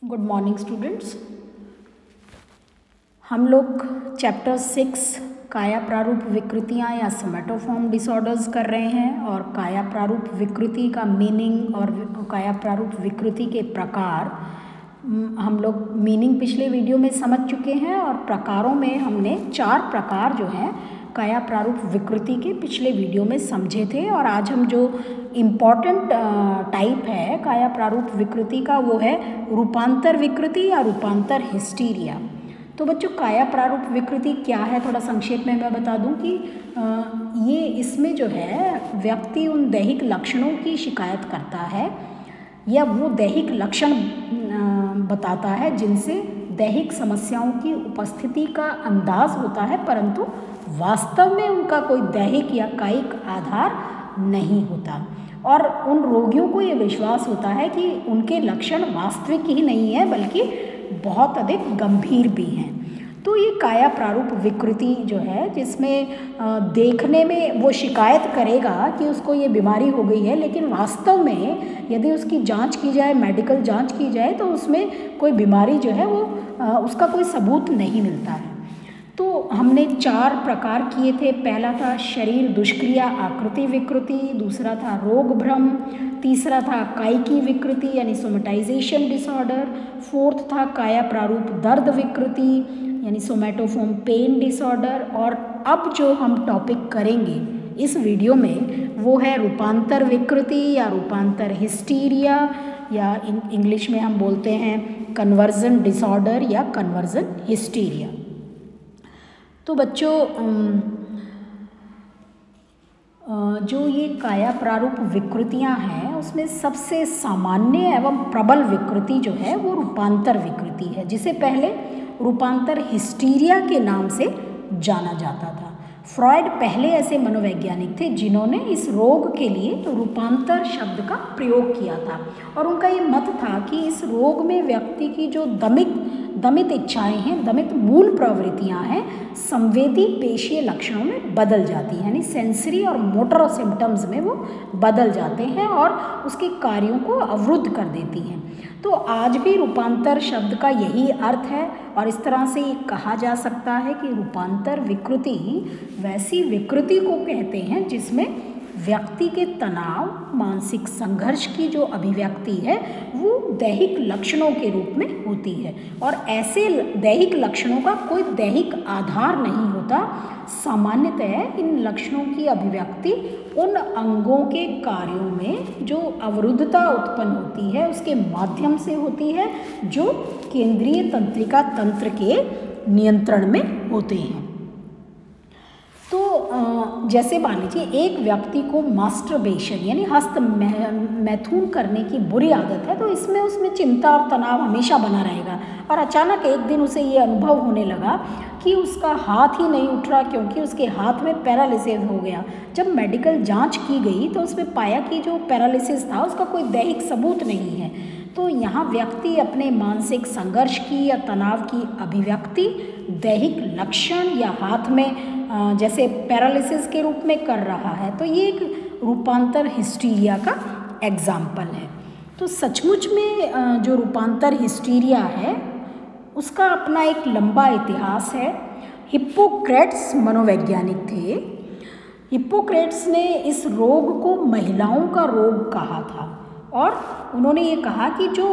Good morning students. हम लोग chapter 6 काया प्रारूप विकृतियाँ या सोमैटोफॉर्म डिसऑर्डर्स कर रहे हैं और काया प्रारूप विकृति का मीनिंग और काया प्रारूप विकृति के प्रकार हम लोग मीनिंग पिछले वीडियो में समझ चुके हैं और प्रकारों में हमने 4 प्रकार जो हैं काया प्रारूप विकृति के पिछले वीडियो में समझे थे। और आज हम जो इम्पॉर्टेंट टाइप है काया प्रारूप विकृति का वो है रूपांतर विकृति या रूपांतर हिस्टीरिया। तो बच्चों काया प्रारूप विकृति क्या है, थोड़ा संक्षेप में मैं बता दूं कि ये इसमें जो है व्यक्ति उन दैहिक लक्षणों की शिकायत करता है या वो दैहिक लक्षण बताता है जिनसे दैहिक समस्याओं की उपस्थिति का अंदाज होता है, परंतु वास्तव में उनका कोई दैहिक या कायिक आधार नहीं होता। और उन रोगियों को ये विश्वास होता है कि उनके लक्षण वास्तविक ही नहीं है बल्कि बहुत अधिक गंभीर भी हैं। तो ये काया प्रारूप विकृति जो है जिसमें देखने में वो शिकायत करेगा कि उसको ये बीमारी हो गई है, लेकिन वास्तव में यदि उसकी जांच की जाए, मेडिकल जांच की जाए, तो उसमें कोई बीमारी जो है वो उसका कोई सबूत नहीं मिलता है। तो हमने 4 प्रकार किए थे। पहला था शरीर दुष्क्रिया आकृति विकृति, दूसरा था रोग भ्रम, तीसरा था कायिकी विकृति यानी सोमेटाइजेशन डिसऑर्डर, फोर्थ था काया प्रारूप दर्द विकृति यानी सोमैटोफॉर्म पेन डिसऑर्डर, और अब जो हम टॉपिक करेंगे इस वीडियो में वो है रूपांतर विकृति या रूपांतर हिस्टीरिया या इंग्लिश में हम बोलते हैं कन्वर्जन डिसऑर्डर या कन्वर्जन हिस्टीरिया। तो बच्चों जो ये काया प्रारूप विकृतियां हैं उसमें सबसे सामान्य एवं प्रबल विकृति जो है वो रूपांतर विकृति है, जिसे पहले रूपांतर हिस्टीरिया के नाम से जाना जाता था। फ्रॉयड पहले ऐसे मनोवैज्ञानिक थे जिन्होंने इस रोग के लिए रूपांतर शब्द का प्रयोग किया था, और उनका ये मत था कि इस रोग में व्यक्ति की जो दमित इच्छाएं हैं, दमित मूल प्रवृत्तियां हैं, संवेदी पेशीय लक्षणों में बदल जाती हैं, यानी सेंसरी और मोटर सिम्टम्स में वो बदल जाते हैं और उसके कार्यों को अवरुद्ध कर देती हैं। तो आज भी रूपांतर शब्द का यही अर्थ है और इस तरह से ये कहा जा सकता है कि रूपांतर विकृति वैसी विकृति को कहते हैं जिसमें व्यक्ति के तनाव, मानसिक संघर्ष की जो अभिव्यक्ति है वो दैहिक लक्षणों के रूप में होती है, और ऐसे दैहिक लक्षणों का कोई दैहिक आधार नहीं होता। सामान्यतः इन लक्षणों की अभिव्यक्ति उन अंगों के कार्यों में जो अवरुद्धता उत्पन्न होती है उसके माध्यम से होती है जो केंद्रीय तंत्रिका तंत्र के नियंत्रण में होते हैं। तो जैसे मान लीजिए एक व्यक्ति को मास्टरबेशन यानी हस्त मैथुन करने की बुरी आदत है, तो इसमें उसमें चिंता और तनाव हमेशा बना रहेगा, और अचानक एक दिन उसे ये अनुभव होने लगा कि उसका हाथ ही नहीं उठ रहा क्योंकि उसके हाथ में पैरालिसिस हो गया। जब मेडिकल जांच की गई तो उसमें पाया कि जो पैरालिसिस था उसका कोई दैहिक सबूत नहीं है। तो यहाँ व्यक्ति अपने मानसिक संघर्ष की या तनाव की अभिव्यक्ति दैहिक लक्षण या हाथ में जैसे पैरालिसिस के रूप में कर रहा है, तो ये एक रूपांतर हिस्टीरिया का एग्जाम्पल है। तो सचमुच में जो रूपांतर हिस्टीरिया है उसका अपना एक लंबा इतिहास है। हिप्पोक्रेट्स मनोवैज्ञानिक थे। हिप्पोक्रेट्स ने इस रोग को महिलाओं का रोग कहा था, और उन्होंने ये कहा कि जो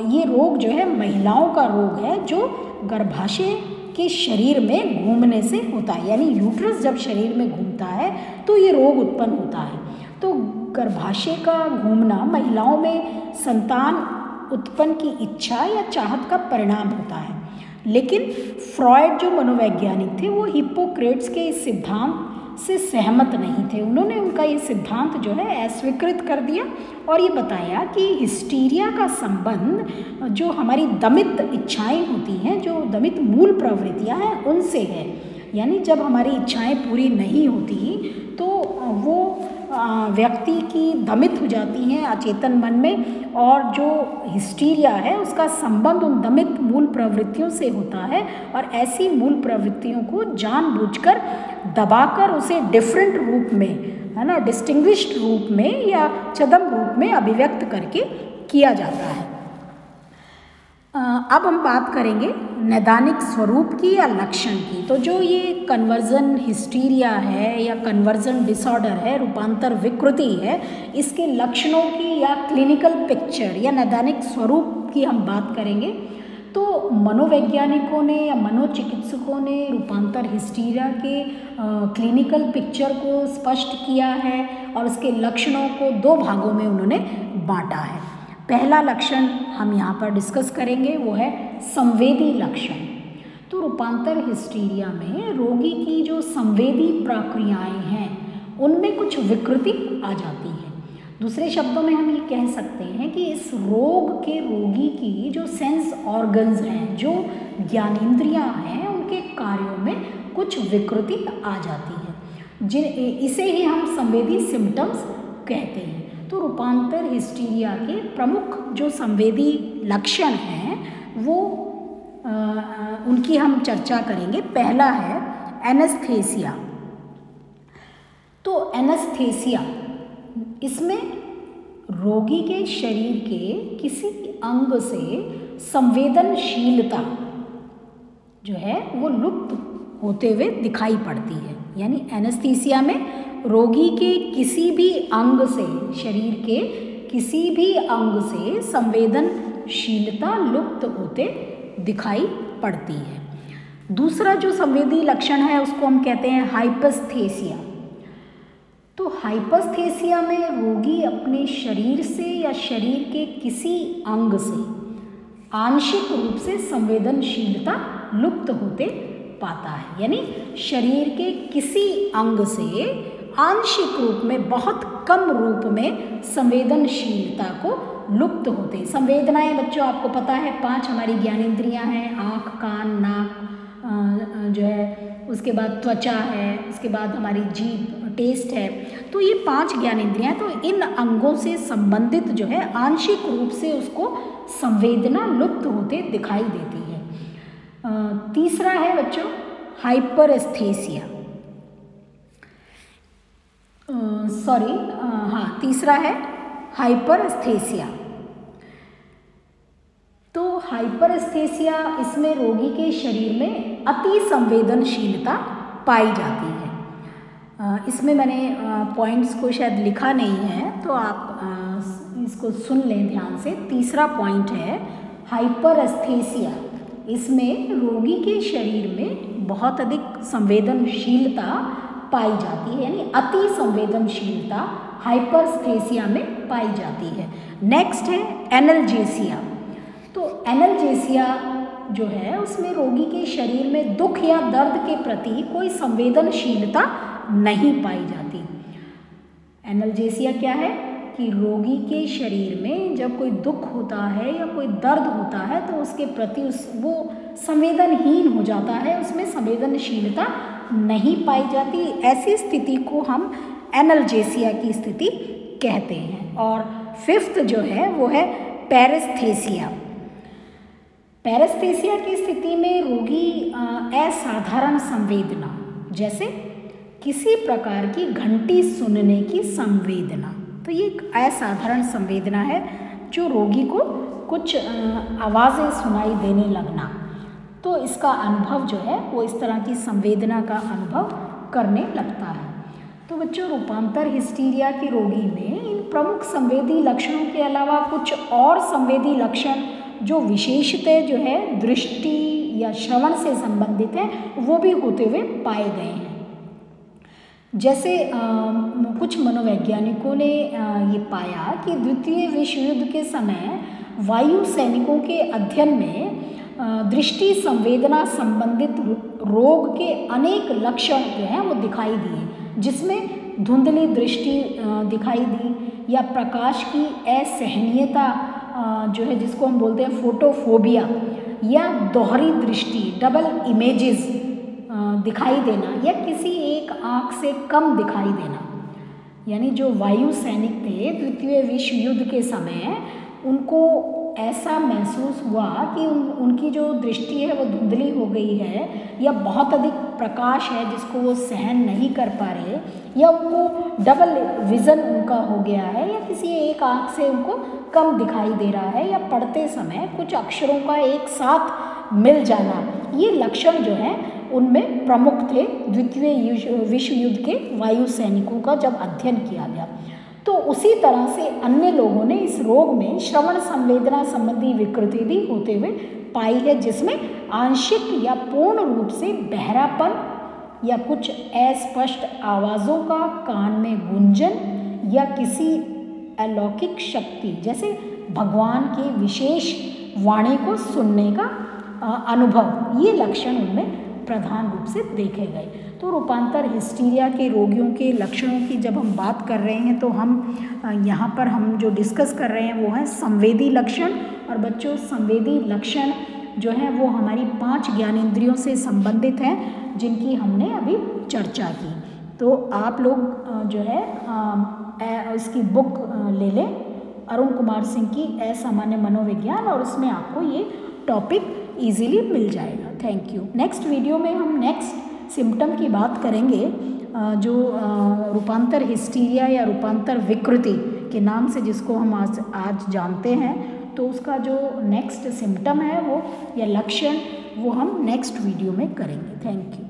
ये रोग जो है महिलाओं का रोग है जो गर्भाशय के शरीर में घूमने से होता है, यानी यूट्रस जब शरीर में घूमता है तो ये रोग उत्पन्न होता है। तो गर्भाशय का घूमना महिलाओं में संतान उत्पन्न की इच्छा या चाहत का परिणाम होता है, लेकिन फ्रॉयड जो मनोवैज्ञानिक थे वो हिप्पोक्रेट्स के इस सिद्धांत से सहमत नहीं थे। उन्होंने उनका ये सिद्धांत जो है अस्वीकृत कर दिया और ये बताया कि हिस्टीरिया का संबंध जो हमारी दमित इच्छाएं होती हैं, जो दमित मूल प्रवृत्तियां हैं उनसे है, यानी जब हमारी इच्छाएं पूरी नहीं होती तो वो व्यक्ति की दमित हो जाती हैं अचेतन मन में, और जो हिस्टीरिया है उसका संबंध उन दमित मूल प्रवृत्तियों से होता है, और ऐसी मूल प्रवृत्तियों को जानबूझकर दबाकर उसे डिफरेंट रूप में, है ना, डिस्टिंग्विश्ड रूप में या छद्म रूप में अभिव्यक्त करके किया जाता है। अब हम बात करेंगे नैदानिक स्वरूप की या लक्षण की। तो जो ये कन्वर्जन हिस्टीरिया है या कन्वर्जन डिसऑर्डर है, रूपांतर विकृति है, इसके लक्षणों की या क्लिनिकल पिक्चर या नैदानिक स्वरूप की हम बात करेंगे। तो मनोवैज्ञानिकों ने या मनोचिकित्सकों ने रूपांतर हिस्टीरिया के क्लिनिकल पिक्चर को स्पष्ट किया है और उसके लक्षणों को 2 भागों में उन्होंने बांटा है। पहला लक्षण हम यहाँ पर डिस्कस करेंगे, वो है संवेदी लक्षण। तो रूपांतर हिस्टीरिया में रोगी की जो संवेदी प्रक्रियाएं हैं उनमें कुछ विकृति आ जाती है। दूसरे शब्दों में हम ये कह सकते हैं कि इस रोग के रोगी की जो सेंस ऑर्गन्स हैं, जो ज्ञानेंद्रियां हैं, उनके कार्यों में कुछ विकृति आ जाती है, इसे ही हम संवेदी सिम्टम्स कहते हैं। तो रूपांतर हिस्टीरिया के प्रमुख जो संवेदी लक्षण हैं वो उनकी हम चर्चा करेंगे। पहला है एनेस्थेसिया। तो एनेस्थेसिया, इसमें रोगी के शरीर के किसी अंग से संवेदनशीलता जो है वो लुप्त होते हुए दिखाई पड़ती है। यानी एनेस्थीसिया में रोगी के किसी भी अंग से, शरीर के किसी भी अंग से संवेदनशीलता लुप्त होते दिखाई पड़ती है। दूसरा जो संवेदी लक्षण है उसको हम कहते हैं हाइपस्थेसिया। तो हाइपस्थेसिया में रोगी अपने शरीर से या शरीर के किसी अंग से आंशिक रूप से संवेदनशीलता लुप्त होते पाता है। यानी शरीर के किसी अंग से आंशिक रूप में, बहुत कम रूप में संवेदनशीलता को लुप्त होते। संवेदनाएं बच्चों आपको पता है 5 हमारी ज्ञानेंद्रियां हैं, आँख, कान, नाक जो है, उसके बाद त्वचा है, उसके बाद हमारी जीभ, टेस्ट है। तो ये 5 ज्ञानेंद्रियां, तो इन अंगों से संबंधित जो है आंशिक रूप से उसको संवेदना लुप्त होते दिखाई देती है। तीसरा है बच्चों हाइपरेस्थेसिया। तीसरा है हाइपरेस्थेसिया। तो हाइपरेस्थेसिया, इसमें रोगी के शरीर में अति संवेदनशीलता पाई जाती है। इसमें मैंने पॉइंट्स को शायद लिखा नहीं है, तो आप इसको सुन लें ध्यान से। तीसरा पॉइंट है हाइपरेस्थेसिया। इसमें रोगी के शरीर में बहुत अधिक संवेदनशीलता पाई जाती है, यानी अति संवेदनशीलता हाइपरेस्थेसिया में पाई जाती है। नेक्स्ट है एनाल्जेसिया। तो एनाल्जेसिया जो है उसमें रोगी के शरीर में दुख या दर्द के प्रति कोई संवेदनशीलता नहीं पाई जाती। एनाल्जेसिया क्या है कि रोगी के शरीर में जब कोई दुख होता है या कोई दर्द होता है तो उसके प्रति वो संवेदनहीन हो जाता है, उसमें संवेदनशीलता नहीं पाई जाती। ऐसी स्थिति को हम एनाल्जेसिया की स्थिति कहते हैं। और 5th जो है वो है पैरेस्थेसिया। पैरेस्थेसिया की स्थिति में रोगी असाधारण संवेदना, जैसे किसी प्रकार की घंटी सुनने की संवेदना, तो ये एक असाधारण संवेदना है जो रोगी को कुछ आवाज़ें सुनाई देने लगना, तो इसका अनुभव जो है वो इस तरह की संवेदना का अनुभव करने लगता है। तो बच्चों, रूपांतर हिस्टीरिया के रोगी में इन प्रमुख संवेदी लक्षणों के अलावा कुछ और संवेदी लक्षण जो विशेषतः जो है दृष्टि या श्रवण से संबंधित हैं वो भी होते हुए पाए गए हैं। जैसे कुछ मनोवैज्ञानिकों ने ये पाया कि द्वितीय विश्व युद्ध के समय वायु सैनिकों के अध्ययन में दृष्टि संवेदना संबंधित रोग के अनेक लक्षण जो हैं वो दिखाई दिए, जिसमें धुंधली दृष्टि दिखाई दी या प्रकाश की असहनीयता जो है जिसको हम बोलते हैं फोटोफोबिया, या दोहरी दृष्टि डबल इमेजेस दिखाई देना, या किसी एक आँख से कम दिखाई देना। यानी जो वायु सैनिक थे द्वितीय विश्व युद्ध के समय, उनको ऐसा महसूस हुआ कि उनकी जो दृष्टि है वो धुंधली हो गई है या बहुत अधिक प्रकाश है जिसको वो सहन नहीं कर पा रहे, या उनको डबल विज़न उनका हो गया है, या किसी एक आँख से उनको कम दिखाई दे रहा है, या पढ़ते समय कुछ अक्षरों का एक साथ मिल जाना, ये लक्षण जो हैं उनमें प्रमुख थे द्वितीय विश्व युद्ध के वायु सैनिकों का जब अध्ययन किया गया। तो उसी तरह से अन्य लोगों ने इस रोग में श्रवण संवेदना संबंधी विकृति भी होते हुए पाई है, जिसमें आंशिक या पूर्ण रूप से बहरापन या कुछ अस्पष्ट आवाज़ों का कान में गुंजन या किसी अलौकिक शक्ति जैसे भगवान की विशेष वाणी को सुनने का अनुभव, ये लक्षण उनमें प्रधान रूप से देखे गए। तो रूपांतर हिस्टीरिया के रोगियों के लक्षणों की जब हम बात कर रहे हैं तो हम यहाँ पर हम जो डिस्कस कर रहे हैं वो है संवेदी लक्षण। और बच्चों, संवेदी लक्षण जो है वो हमारी 5 ज्ञानेंद्रियों से संबंधित हैं, जिनकी हमने अभी चर्चा की। तो आप लोग जो है इसकी बुक ले लें, अरुण कुमार सिंह की असामान्य मनोविज्ञान, और उसमें आपको ये टॉपिक इजीली मिल जाएगा। Thank you. नेक्स्ट वीडियो में हम नेक्स्ट सिम्टम की बात करेंगे, जो रूपांतर हिस्टीरिया या रूपांतर विकृति के नाम से जिसको हम आज जानते हैं। तो उसका जो नेक्स्ट सिम्टम है वो या लक्षण वो हम नेक्स्ट वीडियो में करेंगे। Thank you.